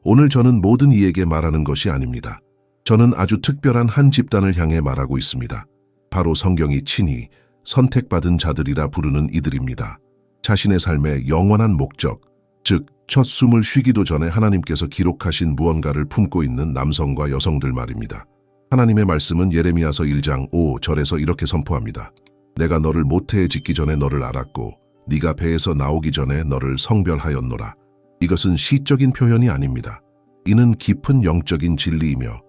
오늘 저는 모든 이에게 말하는 것이 아닙니다. 저는 아주 특별한 한 집단을 향해 말하고 있습니다. 바로 성경이 친히 선택받은 자들이라 부르는 이들입니다. 자신의 삶의 영원한 목적, 즉 첫 숨을 쉬기도 전에 하나님께서 기록하신 무언가를 품고 있는 남성과 여성들 말입니다. 하나님의 말씀은 예레미야서 1장 5절에서 이렇게 선포합니다. 내가 너를 모태에 짓기 전에 너를 알았고 네가 배에서 나오기 전에 너를 성별하였노라. 이것은 시적인 표현이 아닙니다. 이는 깊은 영적인 진리이며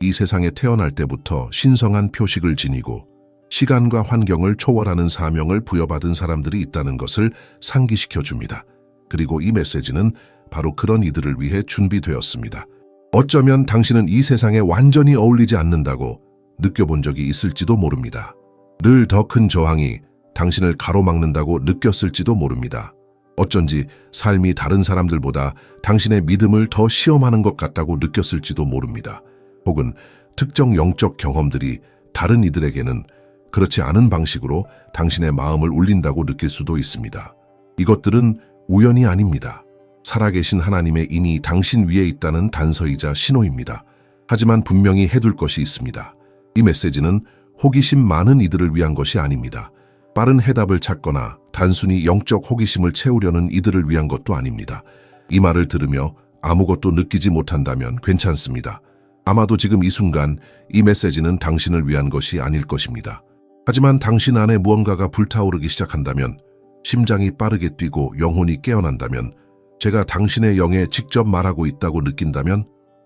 이 세상에 태어날 때부터 신성한 표식을 지니고 시간과 환경을 초월하는 사명을 부여받은 사람들이 있다는 것을 상기시켜 줍니다. 그리고 이 메시지는 바로 그런 이들을 위해 준비되었습니다. 어쩌면 당신은 이 세상에 완전히 어울리지 않는다고 느껴본 적이 있을지도 모릅니다. 늘 더 큰 저항이 당신을 가로막는다고 느꼈을지도 모릅니다. 어쩐지 삶이 다른 사람들보다 당신의 믿음을 더 시험하는 것 같다고 느꼈을지도 모릅니다. 혹은 특정 영적 경험들이 다른 이들에게는 그렇지 않은 방식으로 당신의 마음을 울린다고 느낄 수도 있습니다. 이것들은 우연이 아닙니다. 살아계신 하나님의 인이 당신 위에 있다는 단서이자 신호입니다. 하지만 분명히 해둘 것이 있습니다. 이 메시지는 호기심 많은 이들을 위한 것이 아닙니다. 빠른 해답을 찾거나 단순히 영적 호기심을 채우려는 이들을 위한 것도 아닙니다. 이 말을 들으며 아무것도 느끼지 못한다면 괜찮습니다. 아마도 지금 이 순간 이 메시지는 당신을 위한 것이 아닐 것입니다. 하지만 당신 안에 무언가가 불타오르기 시작한다면, 심장이 빠르게 뛰고 영혼이 깨어난다면, 제가 당신의 영에 직접 말하고 있다고 느낀다면,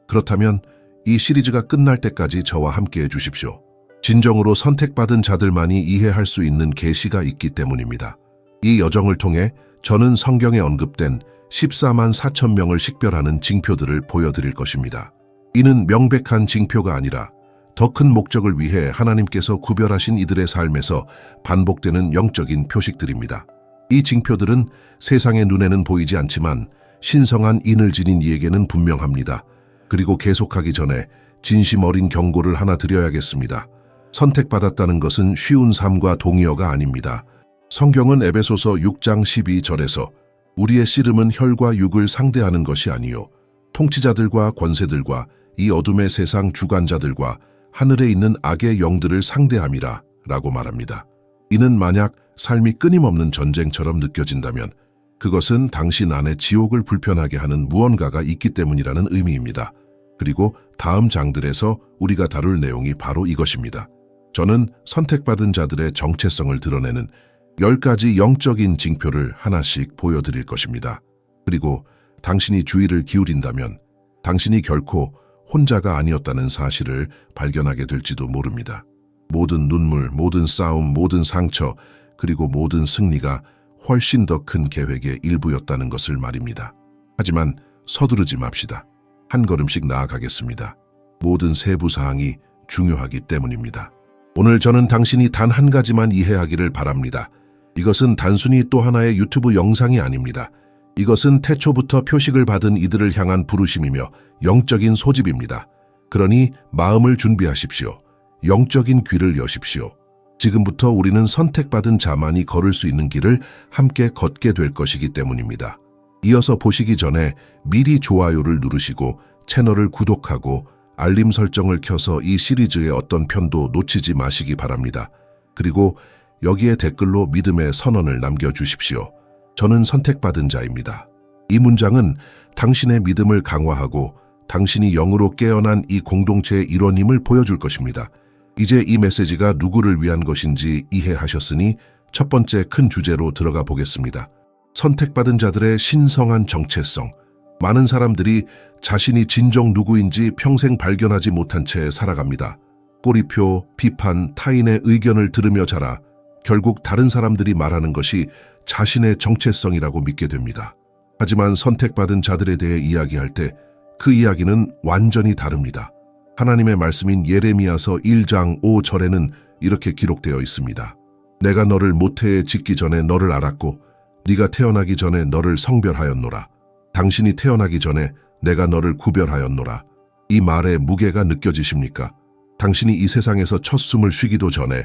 그렇다면 이 시리즈가 끝날 때까지 저와 함께 해주십시오. 진정으로 선택받은 자들만이 이해할 수 있는 계시가 있기 때문입니다. 이 여정을 통해 저는 성경에 언급된 14만 4천 명을 식별하는 징표들을 보여드릴 것입니다. 이는 명백한 징표가 아니라 더 큰 목적을 위해 하나님께서 구별하신 이들의 삶에서 반복되는 영적인 표식들입니다. 이 징표들은 세상의 눈에는 보이지 않지만 신성한 인을 지닌 이에게는 분명합니다. 그리고 계속하기 전에 진심 어린 경고를 하나 드려야겠습니다. 선택받았다는 것은 쉬운 삶과 동의어가 아닙니다. 성경은 에베소서 6장 12절에서 우리의 씨름은 혈과 육을 상대하는 것이 아니요 통치자들과 권세들과 이 어둠의 세상 주관자들과 하늘에 있는 악의 영들을 상대함이라 라고 말합니다. 이는 만약 삶이 끊임없는 전쟁처럼 느껴진다면 그것은 당신 안에 지옥을 불편하게 하는 무언가가 있기 때문이라는 의미입니다. 그리고 다음 장들에서 우리가 다룰 내용이 바로 이것입니다. 저는 선택받은 자들의 정체성을 드러내는 10가지 영적인 징표를 하나씩 보여드릴 것입니다. 그리고 당신이 주의를 기울인다면 당신이 결코 혼자가 아니었다는 사실을 발견하게 될지도 모릅니다. 모든 눈물, 모든 싸움, 모든 상처, 그리고 모든 승리가 훨씬 더 큰 계획의 일부였다는 것을 말입니다. 하지만 서두르지 맙시다. 한 걸음씩 나아가겠습니다. 모든 세부 사항이 중요하기 때문입니다. 오늘 저는 당신이 단 한 가지만 이해하기를 바랍니다. 이것은 단순히 또 하나의 유튜브 영상이 아닙니다. 이것은 태초부터 표식을 받은 이들을 향한 부르심이며 영적인 소집입니다. 그러니 마음을 준비하십시오. 영적인 귀를 여십시오. 지금부터 우리는 선택받은 자만이 걸을 수 있는 길을 함께 걷게 될 것이기 때문입니다. 이어서 보시기 전에 미리 좋아요를 누르시고 채널을 구독하고 알림 설정을 켜서 이 시리즈의 어떤 편도 놓치지 마시기 바랍니다. 그리고 여기에 댓글로 믿음의 선언을 남겨주십시오. 저는 선택받은 자입니다. 이 문장은 당신의 믿음을 강화하고 당신이 영으로 깨어난 이 공동체의 일원임을 보여줄 것입니다. 이제 이 메시지가 누구를 위한 것인지 이해하셨으니 첫 번째 큰 주제로 들어가 보겠습니다. 선택받은 자들의 신성한 정체성. 많은 사람들이 자신이 진정 누구인지 평생 발견하지 못한 채 살아갑니다. 꼬리표, 비판, 타인의 의견을 들으며 자라 결국 다른 사람들이 말하는 것이 자신의 정체성이라고 믿게 됩니다. 하지만 선택받은 자들에 대해 이야기할 때 그 이야기는 완전히 다릅니다. 하나님의 말씀인 예레미야서 1장 5절에는 이렇게 기록되어 있습니다. 내가 너를 모태에 짓기 전에 너를 알았고 네가 태어나기 전에 너를 성별하였노라. 당신이 태어나기 전에 내가 너를 구별하였노라. 이 말의 무게가 느껴지십니까? 당신이 이 세상에서 첫 숨을 쉬기도 전에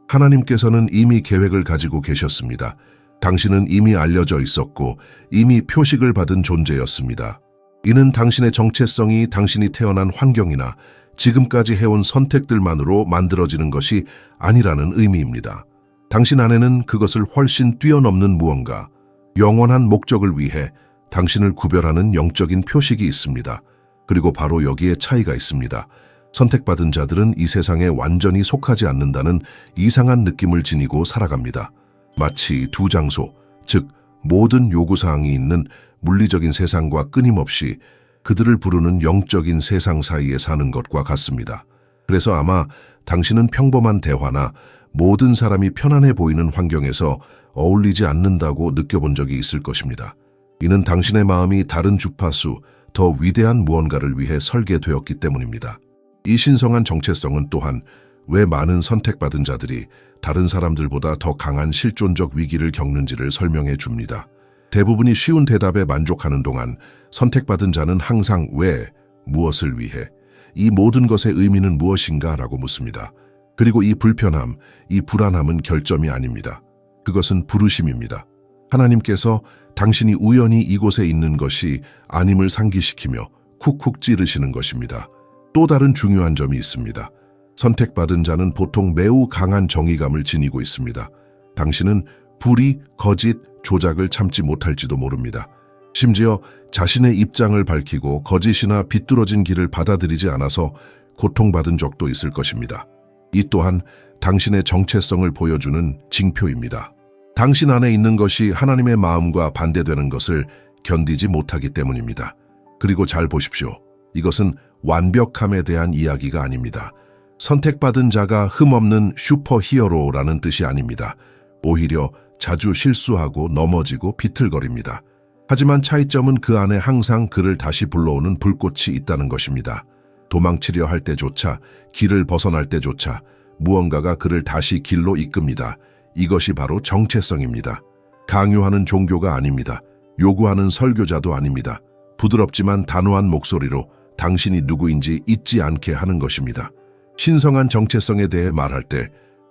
하나님께서는 이미 계획을 가지고 계셨습니다. 당신은 이미 알려져 있었고 이미 표식을 받은 존재였습니다. 이는 당신의 정체성이 당신이 태어난 환경이나 지금까지 해온 선택들만으로 만들어지는 것이 아니라는 의미입니다. 당신 안에는 그것을 훨씬 뛰어넘는 무언가, 영원한 목적을 위해 당신을 구별하는 영적인 표식이 있습니다. 그리고 바로 여기에 차이가 있습니다. 선택받은 자들은 이 세상에 완전히 속하지 않는다는 이상한 느낌을 지니고 살아갑니다. 마치 두 장소, 즉 모든 요구사항이 있는 물리적인 세상과 끊임없이 그들을 부르는 영적인 세상 사이에 사는 것과 같습니다. 그래서 아마 당신은 평범한 대화나 모든 사람이 편안해 보이는 환경에서 어울리지 않는다고 느껴본 적이 있을 것입니다. 이는 당신의 마음이 다른 주파수, 더 위대한 무언가를 위해 설계되었기 때문입니다. 이 신성한 정체성은 또한 왜 많은 선택받은 자들이 다른 사람들보다 더 강한 실존적 위기를 겪는지를 설명해 줍니다. 대부분이 쉬운 대답에 만족하는 동안 선택받은 자는 항상 왜, 무엇을 위해, 이 모든 것의 의미는 무엇인가 라고 묻습니다. 그리고 이 불편함, 이 불안함은 결점이 아닙니다. 그것은 부르심입니다. 하나님께서 당신이 우연히 이곳에 있는 것이 아님을 상기시키며 쿡쿡 찌르시는 것입니다. 또 다른 중요한 점이 있습니다. 선택받은 자는 보통 매우 강한 정의감을 지니고 있습니다. 당신은 불의, 거짓, 조작을 참지 못할지도 모릅니다. 심지어 자신의 입장을 밝히고 거짓이나 비뚤어진 길을 받아들이지 않아서 고통받은 적도 있을 것입니다. 이 또한 당신의 정체성을 보여주는 징표입니다. 당신 안에 있는 것이 하나님의 마음과 반대되는 것을 견디지 못하기 때문입니다. 그리고 잘 보십시오. 이것은 완벽함에 대한 이야기가 아닙니다. 선택받은 자가 흠없는 슈퍼히어로라는 뜻이 아닙니다. 오히려 자주 실수하고 넘어지고 비틀거립니다. 하지만 차이점은 그 안에 항상 그를 다시 불러오는 불꽃이 있다는 것입니다. 도망치려 할 때조차, 길을 벗어날 때조차 무언가가 그를 다시 길로 이끕니다. 이것이 바로 정체성입니다. 강요하는 종교가 아닙니다. 요구하는 설교자도 아닙니다. 부드럽지만 단호한 목소리로 당신이 누구인지 잊지 않게 하는 것입니다. 신성한 정체성에 대해 말할 때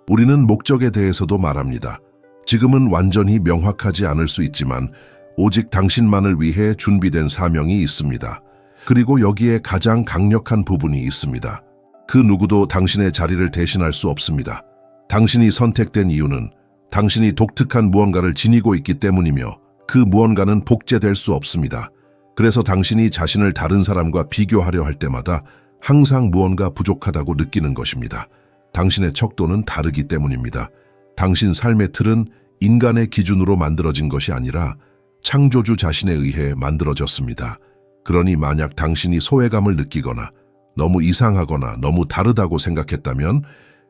우리는 목적에 대해서도 말합니다. 지금은 완전히 명확하지 않을 수 있지만 오직 당신만을 위해 준비된 사명이 있습니다. 그리고 여기에 가장 강력한 부분이 있습니다. 그 누구도 당신의 자리를 대신할 수 없습니다. 당신이 선택된 이유는 당신이 독특한 무언가를 지니고 있기 때문이며 그 무언가는 복제될 수 없습니다. 그래서 당신이 자신을 다른 사람과 비교하려 할 때마다 항상 무언가 부족하다고 느끼는 것입니다. 당신의 척도는 다르기 때문입니다. 당신 삶의 틀은 인간의 기준으로 만들어진 것이 아니라 창조주 자신에 의해 만들어졌습니다. 그러니 만약 당신이 소외감을 느끼거나 너무 이상하거나 너무 다르다고 생각했다면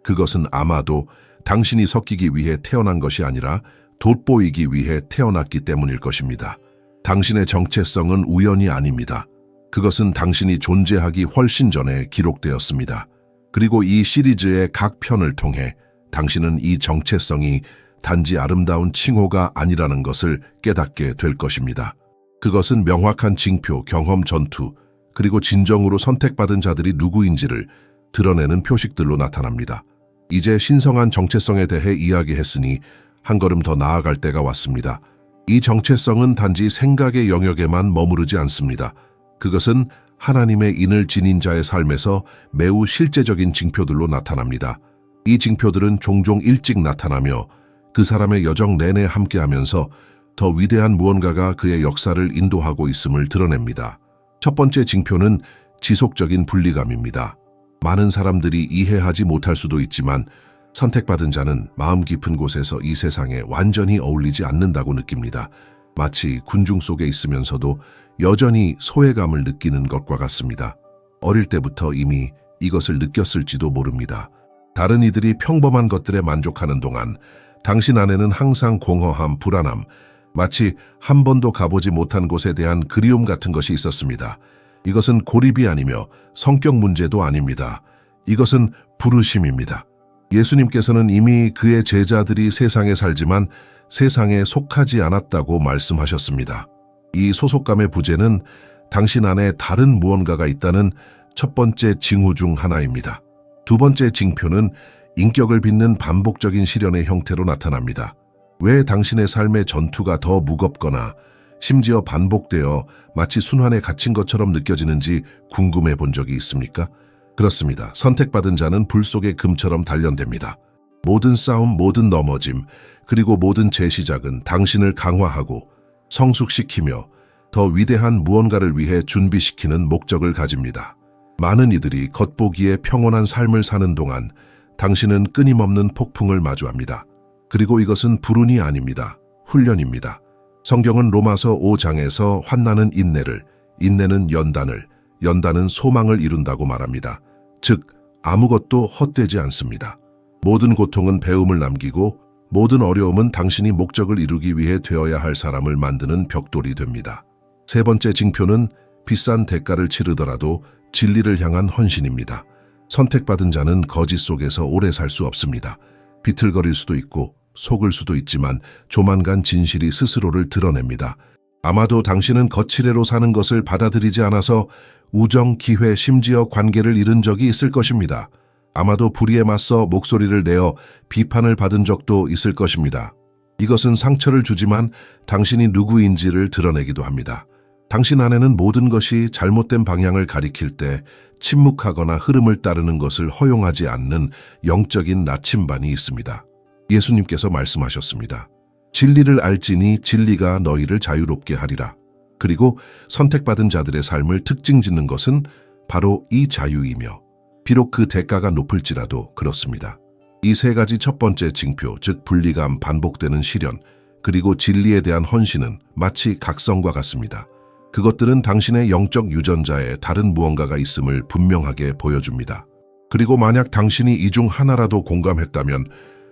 그것은 아마도 당신이 섞이기 위해 태어난 것이 아니라 돋보이기 위해 태어났기 때문일 것입니다. 당신의 정체성은 우연이 아닙니다. 그것은 당신이 존재하기 훨씬 전에 기록되었습니다. 그리고 이 시리즈의 각 편을 통해 당신은 이 정체성이 단지 아름다운 칭호가 아니라는 것을 깨닫게 될 것입니다. 그것은 명확한 징표, 경험, 전투, 그리고 진정으로 선택받은 자들이 누구인지를 드러내는 표식들로 나타납니다. 이제 신성한 정체성에 대해 이야기했으니 한 걸음 더 나아갈 때가 왔습니다. 이 정체성은 단지 생각의 영역에만 머무르지 않습니다. 그것은 하나님의 인을 지닌 자의 삶에서 매우 실제적인 징표들로 나타납니다. 이 징표들은 종종 일찍 나타나며 그 사람의 여정 내내 함께하면서 더 위대한 무언가가 그의 역사를 인도하고 있음을 드러냅니다. 첫 번째 징표는 지속적인 분리감입니다. 많은 사람들이 이해하지 못할 수도 있지만 선택받은 자는 마음 깊은 곳에서 이 세상에 완전히 어울리지 않는다고 느낍니다. 마치 군중 속에 있으면서도 여전히 소외감을 느끼는 것과 같습니다. 어릴 때부터 이미 이것을 느꼈을지도 모릅니다. 다른 이들이 평범한 것들에 만족하는 동안 당신 안에는 항상 공허함, 불안함, 마치 한 번도 가보지 못한 곳에 대한 그리움 같은 것이 있었습니다. 이것은 고립이 아니며 성격 문제도 아닙니다. 이것은 부르심입니다. 예수님께서는 이미 그의 제자들이 세상에 살지만 세상에 속하지 않았다고 말씀하셨습니다. 이 소속감의 부재는 당신 안에 다른 무언가가 있다는 첫 번째 징후 중 하나입니다. 두 번째 징표는 인격을 빚는 반복적인 시련의 형태로 나타납니다. 왜 당신의 삶의 전투가 더 무겁거나 심지어 반복되어 마치 순환에 갇힌 것처럼 느껴지는지 궁금해 본 적이 있습니까? 그렇습니다. 선택받은 자는 불 속의 금처럼 단련됩니다. 모든 싸움, 모든 넘어짐, 그리고 모든 재시작은 당신을 강화하고 성숙시키며 더 위대한 무언가를 위해 준비시키는 목적을 가집니다. 많은 이들이 겉보기에 평온한 삶을 사는 동안 당신은 끊임없는 폭풍을 마주합니다. 그리고 이것은 불운이 아닙니다. 훈련입니다. 성경은 로마서 5장에서 환난은 인내를, 인내는 연단을, 연단은 소망을 이룬다고 말합니다. 즉, 아무것도 헛되지 않습니다. 모든 고통은 배움을 남기고 모든 어려움은 당신이 목적을 이루기 위해 되어야 할 사람을 만드는 벽돌이 됩니다. 세 번째 징표는 비싼 대가를 치르더라도 진리를 향한 헌신입니다. 선택받은 자는 거짓 속에서 오래 살 수 없습니다. 비틀거릴 수도 있고 속을 수도 있지만 조만간 진실이 스스로를 드러냅니다. 아마도 당신은 거칠애로 사는 것을 받아들이지 않아서 우정, 기회, 심지어 관계를 잃은 적이 있을 것입니다. 아마도 불의에 맞서 목소리를 내어 비판을 받은 적도 있을 것입니다. 이것은 상처를 주지만 당신이 누구인지를 드러내기도 합니다. 당신 안에는 모든 것이 잘못된 방향을 가리킬 때 침묵하거나 흐름을 따르는 것을 허용하지 않는 영적인 나침반이 있습니다. 예수님께서 말씀하셨습니다. 진리를 알지니 진리가 너희를 자유롭게 하리라. 그리고 선택받은 자들의 삶을 특징 짓는 것은 바로 이 자유이며 비록 그 대가가 높을지라도 그렇습니다. 이 세 가지 첫 번째 징표, 즉 분리감, 반복되는 시련, 그리고 진리에 대한 헌신은 마치 각성과 같습니다. 그것들은 당신의 영적 유전자에 다른 무언가가 있음을 분명하게 보여줍니다. 그리고 만약 당신이 이 중 하나라도 공감했다면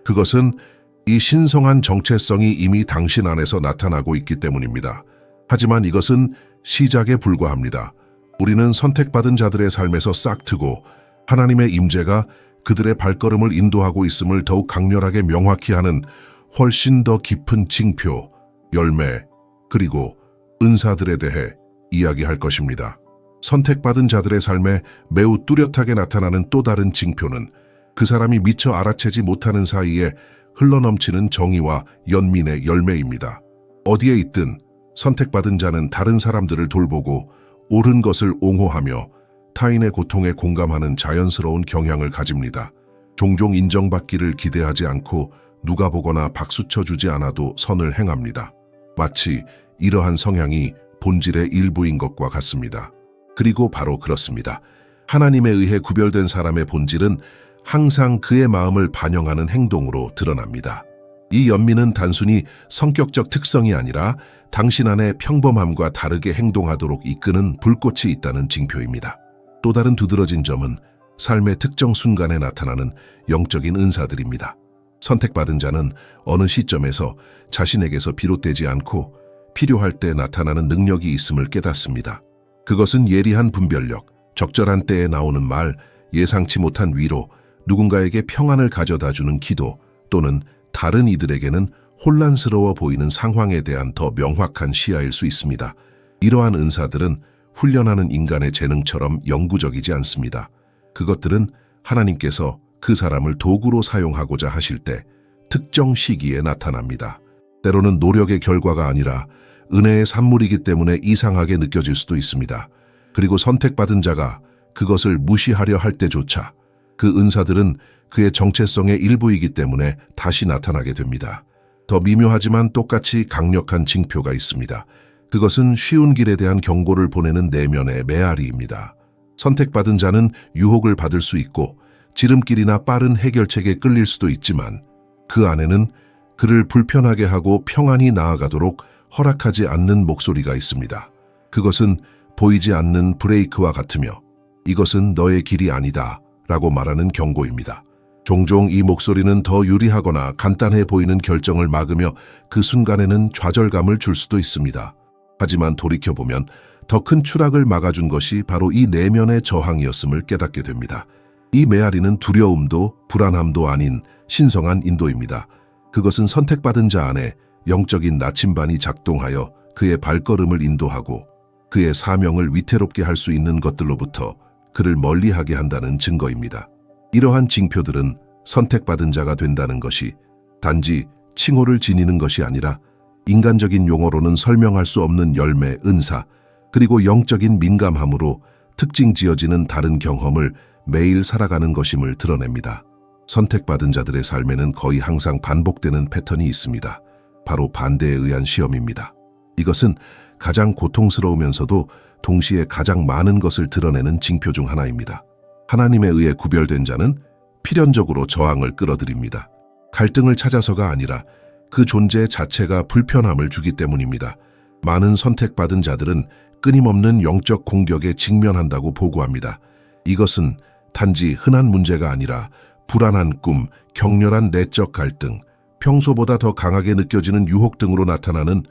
그것은 이 신성한 정체성이 이미 당신 안에서 나타나고 있기 때문입니다. 하지만 이것은 시작에 불과합니다. 우리는 선택받은 자들의 삶에서 싹트고 하나님의 임재가 그들의 발걸음을 인도하고 있음을 더욱 강렬하게 명확히 하는 훨씬 더 깊은 징표, 열매, 그리고 은사들에 대해 이야기할 것입니다. 선택받은 자들의 삶에 매우 뚜렷하게 나타나는 또 다른 징표는 그 사람이 미처 알아채지 못하는 사이에 흘러넘치는 정의와 연민의 열매입니다. 어디에 있든 선택받은 자는 다른 사람들을 돌보고 옳은 것을 옹호하며 타인의 고통에 공감하는 자연스러운 경향을 가집니다. 종종 인정받기를 기대하지 않고 누가 보거나 박수쳐주지 않아도 선을 행합니다. 마치 이러한 성향이 본질의 일부인 것과 같습니다. 그리고 바로 그렇습니다. 하나님에 의해 구별된 사람의 본질은 항상 그의 마음을 반영하는 행동으로 드러납니다. 이 연민은 단순히 성격적 특성이 아니라 당신 안의 평범함과 다르게 행동하도록 이끄는 불꽃이 있다는 징표입니다. 또 다른 두드러진 점은 삶의 특정 순간에 나타나는 영적인 은사들입니다. 선택받은 자는 어느 시점에서 자신에게서 비롯되지 않고 필요할 때 나타나는 능력이 있음을 깨닫습니다. 그것은 예리한 분별력, 적절한 때에 나오는 말, 예상치 못한 위로, 누군가에게 평안을 가져다주는 기도 또는 다른 이들에게는 혼란스러워 보이는 상황에 대한 더 명확한 시야일 수 있습니다. 이러한 은사들은 훈련하는 인간의 재능처럼 영구적이지 않습니다. 그것들은 하나님께서 그 사람을 도구로 사용하고자 하실 때 특정 시기에 나타납니다. 때로는 노력의 결과가 아니라 은혜의 산물이기 때문에 이상하게 느껴질 수도 있습니다. 그리고 선택받은 자가 그것을 무시하려 할 때조차 그 은사들은 그의 정체성의 일부이기 때문에 다시 나타나게 됩니다. 더 미묘하지만 똑같이 강력한 징표가 있습니다. 그것은 쉬운 길에 대한 경고를 보내는 내면의 메아리입니다. 선택받은 자는 유혹을 받을 수 있고 지름길이나 빠른 해결책에 끌릴 수도 있지만 그 안에는 그를 불편하게 하고 평안히 나아가도록 허락하지 않는 목소리가 있습니다. 그것은 보이지 않는 브레이크와 같으며 이것은 너의 길이 아니다 라고 말하는 경고입니다. 종종 이 목소리는 더 유리하거나 간단해 보이는 결정을 막으며 그 순간에는 좌절감을 줄 수도 있습니다. 하지만 돌이켜보면 더 큰 추락을 막아준 것이 바로 이 내면의 저항이었음을 깨닫게 됩니다. 이 메아리는 두려움도 불안함도 아닌 신성한 인도입니다. 그것은 선택받은 자 안에 영적인 나침반이 작동하여 그의 발걸음을 인도하고 그의 사명을 위태롭게 할 수 있는 것들로부터 그를 멀리하게 한다는 증거입니다. 이러한 징표들은 선택받은 자가 된다는 것이 단지 칭호를 지니는 것이 아니라 인간적인 용어로는 설명할 수 없는 열매, 은사, 그리고 영적인 민감함으로 특징 지어지는 다른 경험을 매일 살아가는 것임을 드러냅니다. 선택받은 자들의 삶에는 거의 항상 반복되는 패턴이 있습니다. 바로 반대에 의한 시험입니다. 이것은 가장 고통스러우면서도 동시에 가장 많은 것을 드러내는 징표 중 하나입니다. 하나님에 의해 구별된 자는 필연적으로 저항을 끌어들입니다. 갈등을 찾아서가 아니라 그 존재 자체가 불편함을 주기 때문입니다. 많은 선택받은 자들은 끊임없는 영적 공격에 직면한다고 보고합니다. 이것은 단지 흔한 문제가 아니라 불안한 꿈, 격렬한 내적 갈등, 평소보다 더 강하게 느껴지는 유혹 등으로 나타나는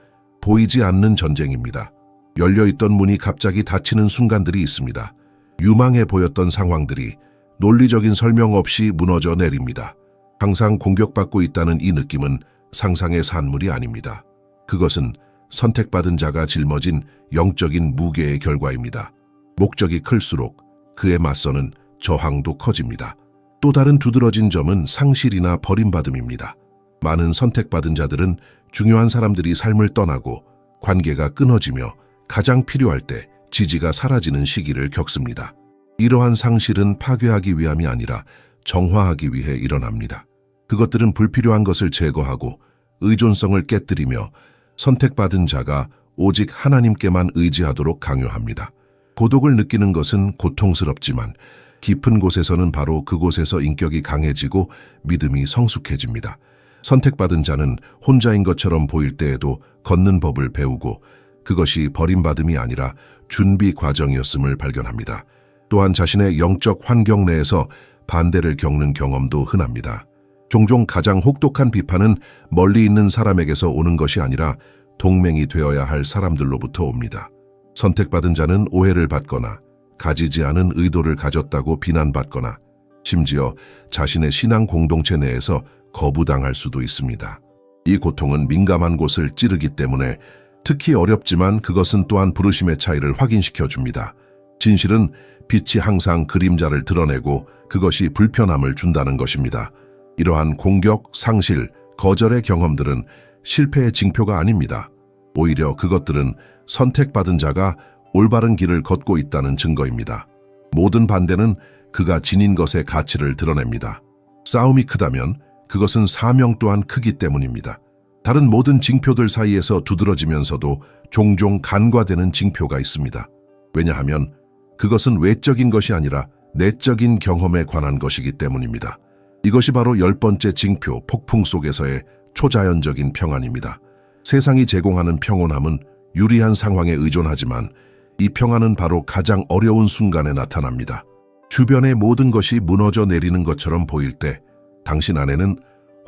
보이지 않는 전쟁입니다. 열려있던 문이 갑자기 닫히는 순간들이 있습니다. 유망해 보였던 상황들이 논리적인 설명 없이 무너져 내립니다. 항상 공격받고 있다는 이 느낌은 상상의 산물이 아닙니다. 그것은 선택받은 자가 짊어진 영적인 무게의 결과입니다. 목적이 클수록 그에 맞서는 저항도 커집니다. 또 다른 두드러진 점은 상실이나 버림받음입니다. 많은 선택받은 자들은 중요한 사람들이 삶을 떠나고 관계가 끊어지며 가장 필요할 때 지지가 사라지는 시기를 겪습니다. 이러한 상실은 파괴하기 위함이 아니라 정화하기 위해 일어납니다. 그것들은 불필요한 것을 제거하고 의존성을 깨뜨리며 선택받은 자가 오직 하나님께만 의지하도록 강요합니다. 고독을 느끼는 것은 고통스럽지만 깊은 곳에서는 바로 그곳에서 인격이 강해지고 믿음이 성숙해집니다. 선택받은 자는 혼자인 것처럼 보일 때에도 걷는 법을 배우고 그것이 버림받음이 아니라 준비 과정이었음을 발견합니다. 또한 자신의 영적 환경 내에서 반대를 겪는 경험도 흔합니다. 종종 가장 혹독한 비판은 멀리 있는 사람에게서 오는 것이 아니라 동맹이 되어야 할 사람들로부터 옵니다. 선택받은 자는 오해를 받거나 가지지 않은 의도를 가졌다고 비난받거나 심지어 자신의 신앙 공동체 내에서 거부당할 수도 있습니다. 이 고통은 민감한 곳을 찌르기 때문에 특히 어렵지만 그것은 또한 부르심의 차이를 확인시켜 줍니다. 진실은 빛이 항상 그림자를 드러내고 그것이 불편함을 준다는 것입니다. 이러한 공격, 상실, 거절의 경험들은 실패의 징표가 아닙니다. 오히려 그것들은 선택받은 자가 올바른 길을 걷고 있다는 증거입니다. 모든 반대는 그가 지닌 것의 가치를 드러냅니다. 싸움이 크다면 그것은 사명 또한 크기 때문입니다. 다른 모든 징표들 사이에서 두드러지면서도 종종 간과되는 징표가 있습니다. 왜냐하면 그것은 외적인 것이 아니라 내적인 경험에 관한 것이기 때문입니다. 이것이 바로 10번째 징표, 폭풍 속에서의 초자연적인 평안입니다. 세상이 제공하는 평온함은 유리한 상황에 의존하지만 이 평안은 바로 가장 어려운 순간에 나타납니다. 주변의 모든 것이 무너져 내리는 것처럼 보일 때 당신 안에는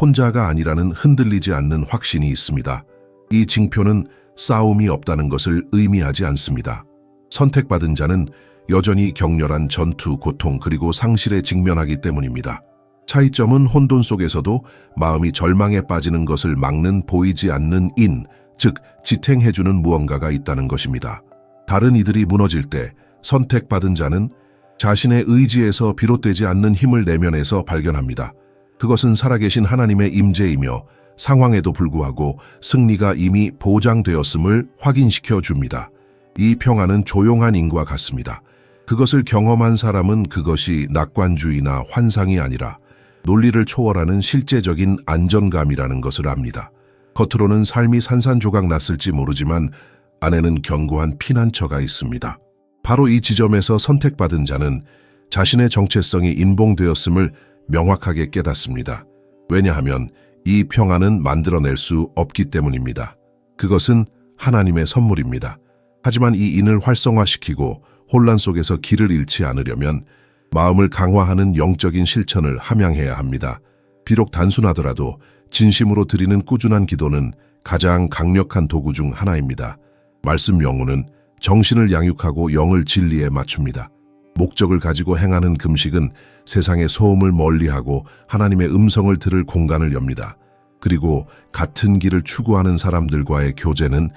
혼자가 아니라는 흔들리지 않는 확신이 있습니다. 이 징표는 싸움이 없다는 것을 의미하지 않습니다. 선택받은 자는 여전히 격렬한 전투, 고통 그리고 상실에 직면하기 때문입니다. 차이점은 혼돈 속에서도 마음이 절망에 빠지는 것을 막는 보이지 않는 인, 즉 지탱해주는 무언가가 있다는 것입니다. 다른 이들이 무너질 때 선택받은 자는 자신의 의지에서 비롯되지 않는 힘을 내면에서 발견합니다. 그것은 살아계신 하나님의 임재이며 상황에도 불구하고 승리가 이미 보장되었음을 확인시켜 줍니다. 이 평안은 조용한 인과 같습니다. 그것을 경험한 사람은 그것이 낙관주의나 환상이 아니라 논리를 초월하는 실제적인 안정감이라는 것을 압니다. 겉으로는 삶이 산산조각 났을지 모르지만 안에는 견고한 피난처가 있습니다. 바로 이 지점에서 선택받은 자는 자신의 정체성이 인봉되었음을 명확하게 깨닫습니다. 왜냐하면 이 평안은 만들어낼 수 없기 때문입니다. 그것은 하나님의 선물입니다. 하지만 이 인을 활성화시키고 혼란 속에서 길을 잃지 않으려면 마음을 강화하는 영적인 실천을 함양해야 합니다. 비록 단순하더라도 진심으로 드리는 꾸준한 기도는 가장 강력한 도구 중 하나입니다. 말씀 영혼은 정신을 양육하고 영을 진리에 맞춥니다. 목적을 가지고 행하는 금식은 세상의 소음을 멀리하고 하나님의 음성을 들을 공간을 엽니다. 그리고 같은 길을 추구하는 사람들과의 교제는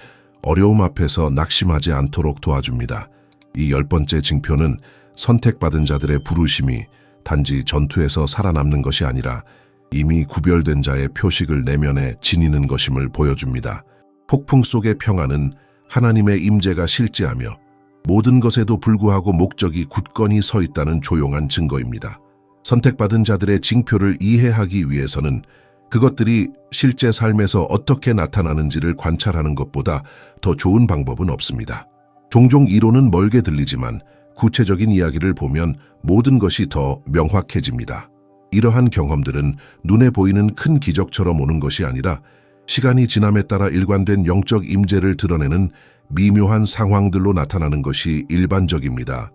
어려움 앞에서 낙심하지 않도록 도와줍니다. 이 10번째 징표는 선택받은 자들의 부르심이 단지 전투에서 살아남는 것이 아니라 이미 구별된 자의 표식을 내면에 지니는 것임을 보여줍니다. 폭풍 속의 평안은 하나님의 임재가 실제하며 모든 것에도 불구하고 목적이 굳건히 서 있다는 조용한 증거입니다. 선택받은 자들의 징표를 이해하기 위해서는 그것들이 실제 삶에서 어떻게 나타나는지를 관찰하는 것보다 더 좋은 방법은 없습니다. 종종 이론은 멀게 들리지만 구체적인 이야기를 보면 모든 것이 더 명확해집니다. 이러한 경험들은 눈에 보이는 큰 기적처럼 오는 것이 아니라 시간이 지남에 따라 일관된 영적 임재를 드러내는 미묘한 상황들로 나타나는 것이 일반적입니다.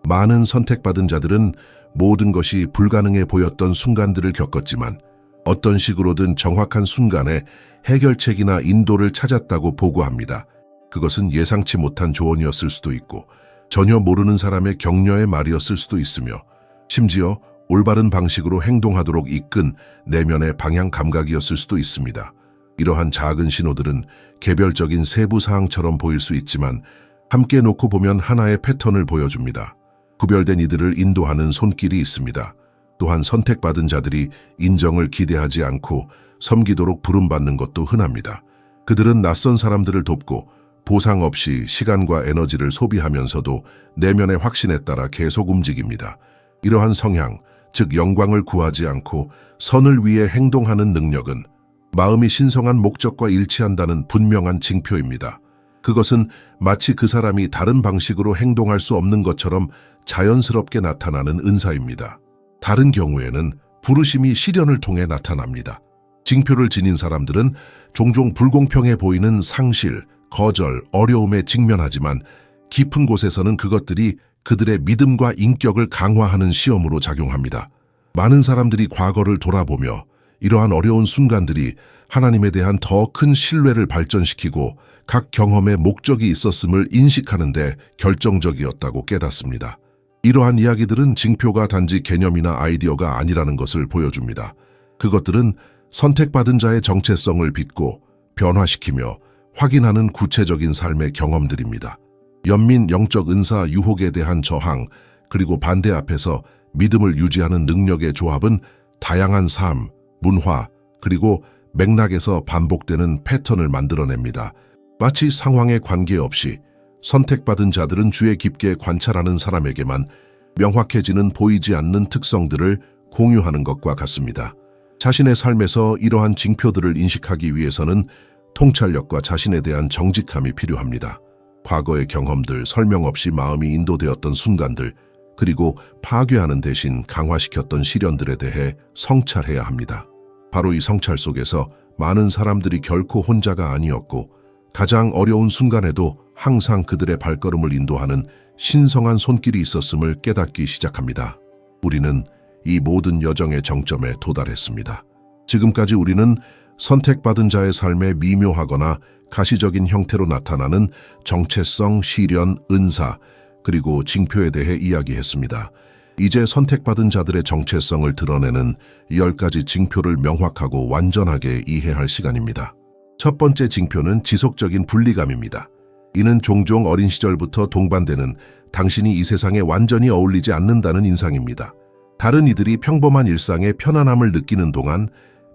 많은 선택받은 자들은 모든 것이 불가능해 보였던 순간들을 겪었지만 어떤 식으로든 정확한 순간에 해결책이나 인도를 찾았다고 보고합니다. 그것은 예상치 못한 조언이었을 수도 있고 전혀 모르는 사람의 격려의 말이었을 수도 있으며 심지어 올바른 방식으로 행동하도록 이끈 내면의 방향 감각이었을 수도 있습니다. 이러한 작은 신호들은 개별적인 세부 사항처럼 보일 수 있지만 함께 놓고 보면 하나의 패턴을 보여줍니다. 구별된 이들을 인도하는 손길이 있습니다. 또한 선택받은 자들이 인정을 기대하지 않고 섬기도록 부름받는 것도 흔합니다. 그들은 낯선 사람들을 돕고 보상 없이 시간과 에너지를 소비하면서도 내면의 확신에 따라 계속 움직입니다. 이러한 성향, 즉 영광을 구하지 않고 선을 위해 행동하는 능력은 마음이 신성한 목적과 일치한다는 분명한 징표입니다. 그것은 마치 그 사람이 다른 방식으로 행동할 수 없는 것처럼 자연스럽게 나타나는 은사입니다. 다른 경우에는 부르심이 시련을 통해 나타납니다. 징표를 지닌 사람들은 종종 불공평해 보이는 상실, 거절, 어려움에 직면하지만 깊은 곳에서는 그것들이 그들의 믿음과 인격을 강화하는 시험으로 작용합니다. 많은 사람들이 과거를 돌아보며 이러한 어려운 순간들이 하나님에 대한 더 큰 신뢰를 발전시키고 각 경험에 목적이 있었음을 인식하는 데 결정적이었다고 깨닫습니다. 이러한 이야기들은 징표가 단지 개념이나 아이디어가 아니라는 것을 보여줍니다. 그것들은 선택받은 자의 정체성을 빚고 변화시키며 확인하는 구체적인 삶의 경험들입니다. 연민 영적 은사 유혹에 대한 저항, 그리고 반대 앞에서 믿음을 유지하는 능력의 조합은 다양한 삶, 문화, 그리고 맥락에서 반복되는 패턴을 만들어냅니다. 마치 상황에 관계없이 선택받은 자들은 주의 깊게 관찰하는 사람에게만 명확해지는 보이지 않는 특성들을 공유하는 것과 같습니다. 자신의 삶에서 이러한 징표들을 인식하기 위해서는 통찰력과 자신에 대한 정직함이 필요합니다. 과거의 경험들, 설명 없이 마음이 인도되었던 순간들, 그리고 파괴하는 대신 강화시켰던 시련들에 대해 성찰해야 합니다. 바로 이 성찰 속에서 많은 사람들이 결코 혼자가 아니었고 가장 어려운 순간에도 항상 그들의 발걸음을 인도하는 신성한 손길이 있었음을 깨닫기 시작합니다. 우리는 이 모든 여정의 정점에 도달했습니다. 지금까지 우리는 선택받은 자의 삶에 미묘하거나 가시적인 형태로 나타나는 정체성, 시련, 은사, 그리고 징표에 대해 이야기했습니다. 이제 선택받은 자들의 정체성을 드러내는 10가지 징표를 명확하고 완전하게 이해할 시간입니다. 첫 번째 징표는 지속적인 분리감입니다. 이는 종종 어린 시절부터 동반되는 당신이 이 세상에 완전히 어울리지 않는다는 인상입니다. 다른 이들이 평범한 일상의 편안함을 느끼는 동안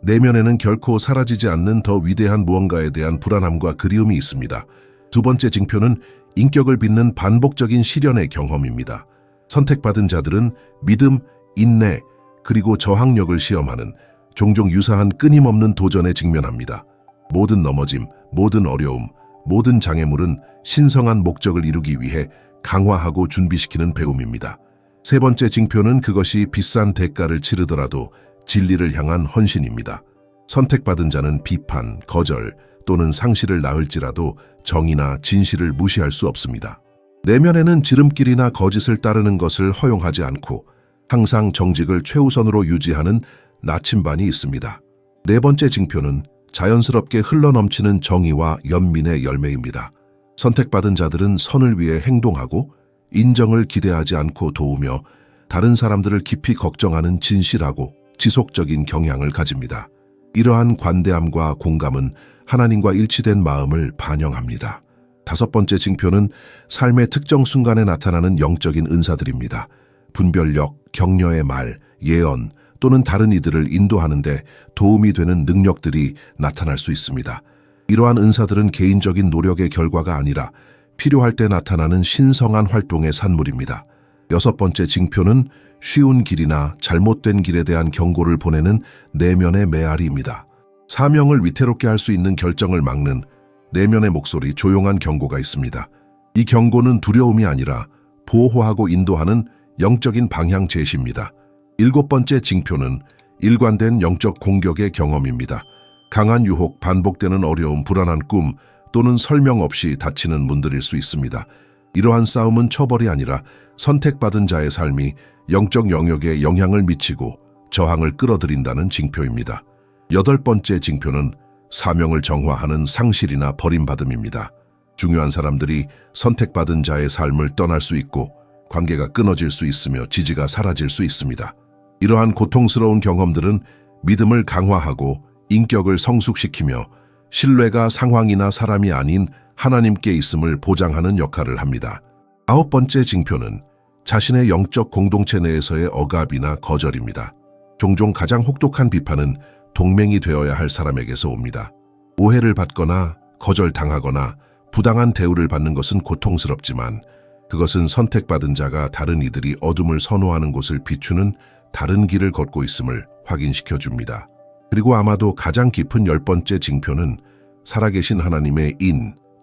내면에는 결코 사라지지 않는 더 위대한 무언가에 대한 불안함과 그리움이 있습니다. 두 번째 징표는 인격을 빚는 반복적인 시련의 경험입니다. 선택받은 자들은 믿음, 인내, 그리고 저항력을 시험하는 종종 유사한 끊임없는 도전에 직면합니다. 모든 넘어짐, 모든 어려움, 모든 장애물은 신성한 목적을 이루기 위해 강화하고 준비시키는 배움입니다. 세 번째 징표는 그것이 비싼 대가를 치르더라도 진리를 향한 헌신입니다. 선택받은 자는 비판, 거절 또는 상실을 낳을지라도 정의나 진실을 무시할 수 없습니다. 내면에는 지름길이나 거짓을 따르는 것을 허용하지 않고 항상 정직을 최우선으로 유지하는 나침반이 있습니다. 네 번째 징표는 자연스럽게 흘러넘치는 정의와 연민의 열매입니다. 선택받은 자들은 선을 위해 행동하고 인정을 기대하지 않고 도우며 다른 사람들을 깊이 걱정하는 진실하고 지속적인 경향을 가집니다. 이러한 관대함과 공감은 하나님과 일치된 마음을 반영합니다. 다섯 번째 징표는 삶의 특정 순간에 나타나는 영적인 은사들입니다. 분별력, 격려의 말, 예언 또는 다른 이들을 인도하는 데 도움이 되는 능력들이 나타날 수 있습니다. 이러한 은사들은 개인적인 노력의 결과가 아니라 필요할 때 나타나는 신성한 활동의 산물입니다. 여섯 번째 징표는 쉬운 길이나 잘못된 길에 대한 경고를 보내는 내면의 메아리입니다. 사명을 위태롭게 할 수 있는 결정을 막는 내면의 목소리, 조용한 경고가 있습니다. 이 경고는 두려움이 아니라 보호하고 인도하는 영적인 방향 제시입니다. 일곱 번째 징표는 일관된 영적 공격의 경험입니다. 강한 유혹, 반복되는 어려움, 불안한 꿈 또는 설명 없이 닫히는 문들일 수 있습니다. 이러한 싸움은 처벌이 아니라 선택받은 자의 삶이 영적 영역에 영향을 미치고 저항을 끌어들인다는 징표입니다. 여덟 번째 징표는 사명을 정화하는 상실이나 버림받음입니다. 중요한 사람들이 선택받은 자의 삶을 떠날 수 있고 관계가 끊어질 수 있으며 지지가 사라질 수 있습니다. 이러한 고통스러운 경험들은 믿음을 강화하고 인격을 성숙시키며 신뢰가 상황이나 사람이 아닌 하나님께 있음을 보장하는 역할을 합니다. 아홉 번째 징표는 자신의 영적 공동체 내에서의 억압이나 거절입니다. 종종 가장 혹독한 비판은 동맹이 되어야 할 사람에게서 옵니다. 오해를 받거나 거절당하거나 부당한 대우를 받는 것은 고통스럽지만 그것은 선택받은 자가 다른 이들이 어둠을 선호하는 곳을 비추는 다른 길을 걷고 있음을 확인시켜 줍니다. 그리고 아마도 가장 깊은 열 번째 징표는 살아계신 하나님의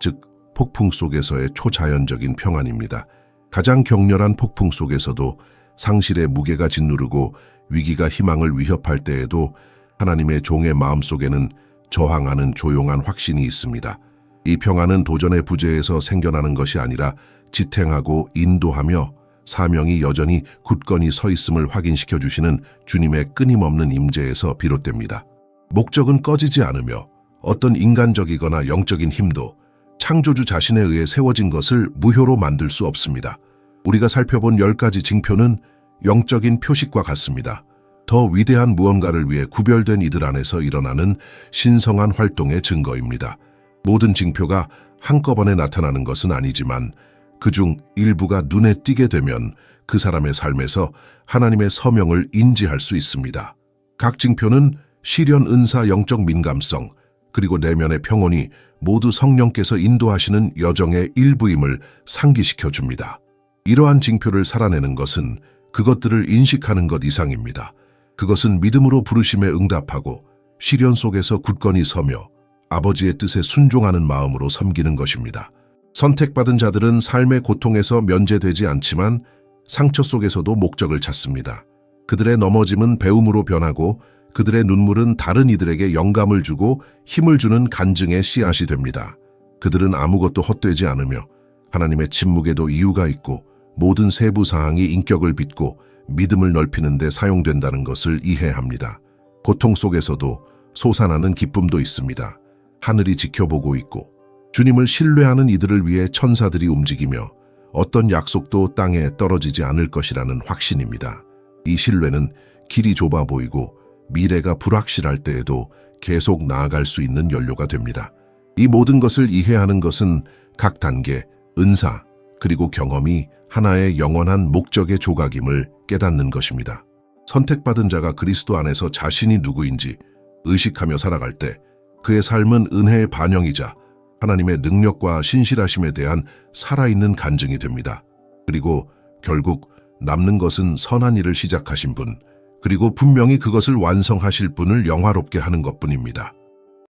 즉 폭풍 속에서의 초자연적인 평안입니다. 가장 격렬한 폭풍 속에서도 상실의 무게가 짓누르고 위기가 희망을 위협할 때에도 하나님의 종의 마음속에는 저항하는 조용한 확신이 있습니다. 이 평안은 도전의 부재에서 생겨나는 것이 아니라 지탱하고 인도하며 사명이 여전히 굳건히 서 있음을 확인시켜 주시는 주님의 끊임없는 임재에서 비롯됩니다. 목적은 꺼지지 않으며 어떤 인간적이거나 영적인 힘도 창조주 자신에 의해 세워진 것을 무효로 만들 수 없습니다. 우리가 살펴본 10가지 징표는 영적인 표식과 같습니다. 더 위대한 무언가를 위해 구별된 이들 안에서 일어나는 신성한 활동의 증거입니다. 모든 징표가 한꺼번에 나타나는 것은 아니지만 그중 일부가 눈에 띄게 되면 그 사람의 삶에서 하나님의 서명을 인지할 수 있습니다. 각 징표는 시련, 은사, 영적 민감성, 그리고 내면의 평온이 모두 성령께서 인도하시는 여정의 일부임을 상기시켜 줍니다. 이러한 징표를 살아내는 것은 그것들을 인식하는 것 이상입니다. 그것은 믿음으로 부르심에 응답하고 시련 속에서 굳건히 서며 아버지의 뜻에 순종하는 마음으로 섬기는 것입니다. 선택받은 자들은 삶의 고통에서 면제되지 않지만 상처 속에서도 목적을 찾습니다. 그들의 넘어짐은 배움으로 변하고 그들의 눈물은 다른 이들에게 영감을 주고 힘을 주는 간증의 씨앗이 됩니다. 그들은 아무것도 헛되지 않으며 하나님의 침묵에도 이유가 있고 모든 세부 사항이 인격을 빚고 믿음을 넓히는 데 사용된다는 것을 이해합니다. 고통 속에서도 솟아나는 기쁨도 있습니다. 하늘이 지켜보고 있고 주님을 신뢰하는 이들을 위해 천사들이 움직이며 어떤 약속도 땅에 떨어지지 않을 것이라는 확신입니다. 이 신뢰는 길이 좁아 보이고 미래가 불확실할 때에도 계속 나아갈 수 있는 연료가 됩니다. 이 모든 것을 이해하는 것은 각 단계, 은사, 그리고 경험이 하나의 영원한 목적의 조각임을 깨닫는 것입니다. 선택받은 자가 그리스도 안에서 자신이 누구인지 의식하며 살아갈 때 그의 삶은 은혜의 반영이자 하나님의 능력과 신실하심에 대한 살아있는 간증이 됩니다. 그리고 결국 남는 것은 선한 일을 시작하신 분, 그리고 분명히 그것을 완성하실 분을 영화롭게 하는 것뿐입니다.